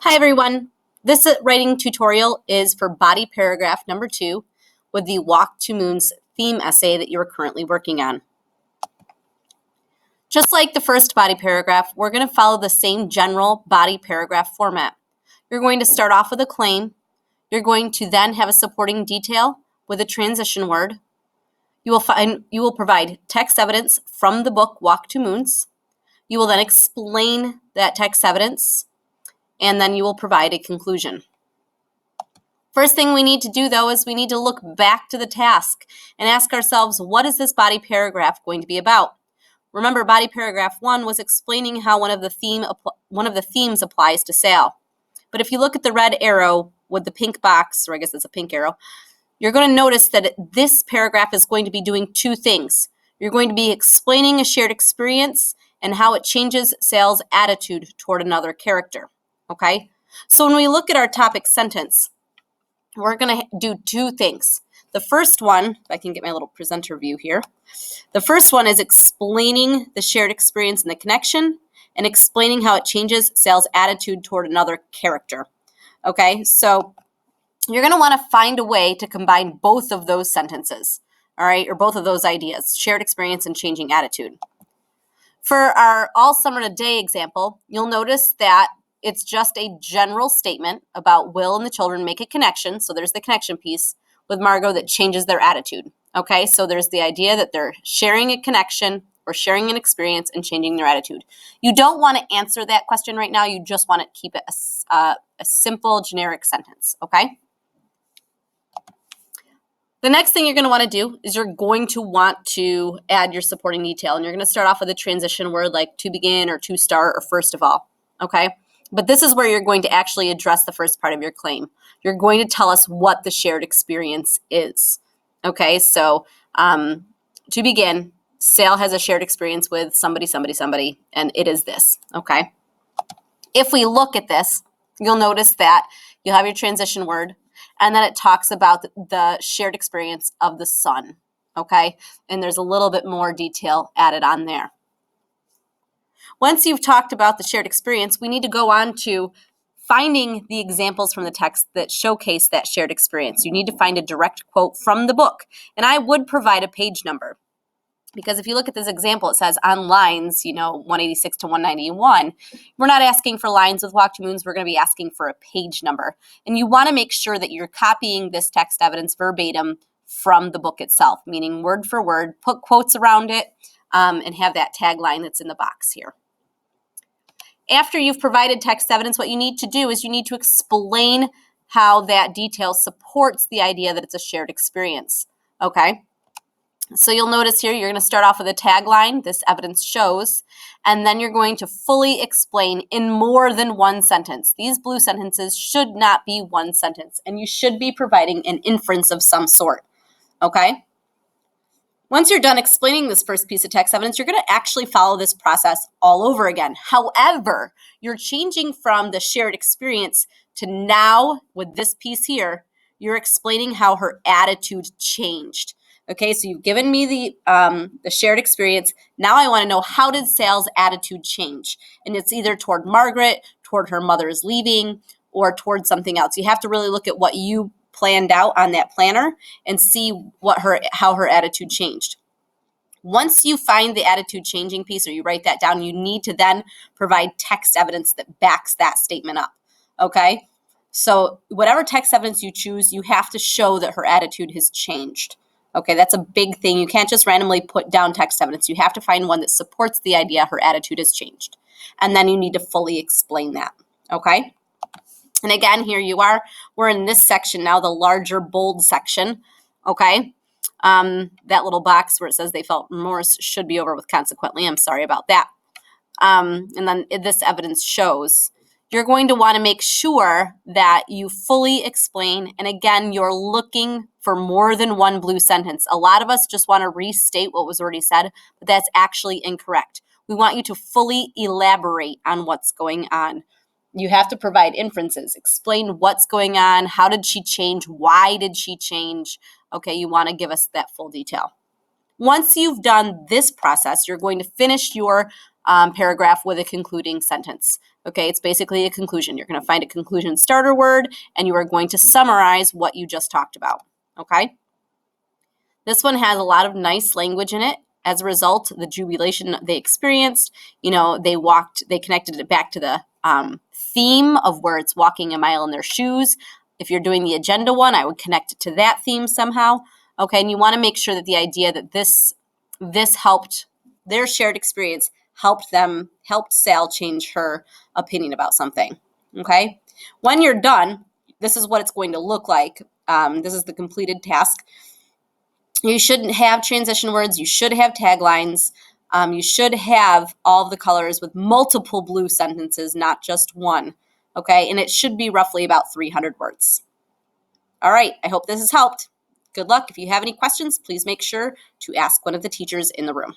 Hi everyone, this writing tutorial is for body paragraph number 2 with the Walk to Moons theme essay that you are currently working on. Just like the first body paragraph, we're going to follow the same general body paragraph format. You're going to start off with a claim. You're going to then have a supporting detail with a transition word. You will provide text evidence from the book Walk to Moons. You will then explain that text evidence, and then you will provide a conclusion. First thing we need to do, though, is we need to look back to the task and ask ourselves, what is this body paragraph going to be about? Remember, body paragraph 1 was explaining how one of the themes applies to sale. But if you look at the red arrow with the pink box, or I guess it's a pink arrow, you're going to notice that this paragraph is going to be doing two things. You're going to be explaining a shared experience and how it changes sale's attitude toward another character. Okay? So when we look at our topic sentence, we're going to do two things. The first one, if I can get my little presenter view here, the first one is explaining the shared experience and the connection, and explaining how it changes sale's attitude toward another character. Okay, so you're going to want to find a way to combine both of those sentences, all right, or both of those ideas, shared experience and changing attitude. For our all summer today example, you'll notice that it's just a general statement about Will and the children make a connection, so there's the connection piece, with Margot that changes their attitude. Okay, so there's the idea that they're sharing a connection or sharing an experience and changing their attitude. You don't want to answer that question right now. You just want to keep it a simple, generic sentence, okay? The next thing you're going to want to do is you're going to want to add your supporting detail, and you're going to start off with a transition word like to begin or to start or first of all, okay? But this is where you're going to actually address the first part of your claim. You're going to tell us what the shared experience is. Okay, so to begin, Sale has a shared experience with somebody, and it is this. Okay. If we look at this, you'll notice that you'll have your transition word, and then it talks about the shared experience of the son. Okay, and there's a little bit more detail added on there. Once you've talked about the shared experience, we need to go on to finding the examples from the text that showcase that shared experience. You need to find a direct quote from the book. And I would provide a page number, because if you look at this example, it says on lines, 186 to 191. We're not asking for lines with Walk to Moons. We're going to be asking for a page number. And you want to make sure that you're copying this text evidence verbatim from the book itself, meaning word for word, put quotes around it, and have that tagline that's in the box here. After you've provided text evidence, what you need to do is you need to explain how that detail supports the idea that it's a shared experience, okay? So you'll notice here you're going to start off with a tagline, this evidence shows, and then you're going to fully explain in more than one sentence. These blue sentences should not be one sentence, and you should be providing an inference of some sort, okay? Once you're done explaining this first piece of text evidence, you're going to actually follow this process all over again. However, you're changing from the shared experience to now, with this piece here, you're explaining how her attitude changed. Okay, so you've given me the shared experience. Now I want to know, how did Sal's attitude change? And it's either toward Margaret, toward her mother's leaving, or toward something else. You have to really look at what you planned out on that planner and see how her attitude changed. Once you find the attitude changing piece, or you write that down, you need to then provide text evidence that backs that statement up. Okay? So whatever text evidence you choose, you have to show that her attitude has changed. Okay, that's a big thing. You can't just randomly put down text evidence. You have to find one that supports the idea her attitude has changed. And then you need to fully explain that. Okay? And again, here you are. We're in this section now, the larger bold section, okay? That little box where it says they felt remorse should be over with consequently. I'm sorry about that. And then this evidence shows. You're going to want to make sure that you fully explain. And again, you're looking for more than one blue sentence. A lot of us just want to restate what was already said, but that's actually incorrect. We want you to fully elaborate on what's going on. You have to provide inferences, explain what's going on, how did she change, why did she change? Okay, you want to give us that full detail. Once you've done this process, you're going to finish your paragraph with a concluding sentence. Okay, it's basically a conclusion. You're going to find a conclusion starter word, and you are going to summarize what you just talked about. Okay? This one has a lot of nice language in it. As a result, the jubilation they experienced, they connected it back to the theme of where it's walking a mile in their shoes. If you're doing the agenda one, I would connect it to that theme somehow. Okay, and you want to make sure that the idea that this helped, their shared experience helped Sal change her opinion about something. Okay, when you're done, this is what it's going to look like. This is the completed task. You shouldn't have transition words. You should have taglines. You should have all of the colors with multiple blue sentences, not just one. Okay, and it should be roughly about 300 words. All right, I hope this has helped. Good luck. If you have any questions, please make sure to ask one of the teachers in the room.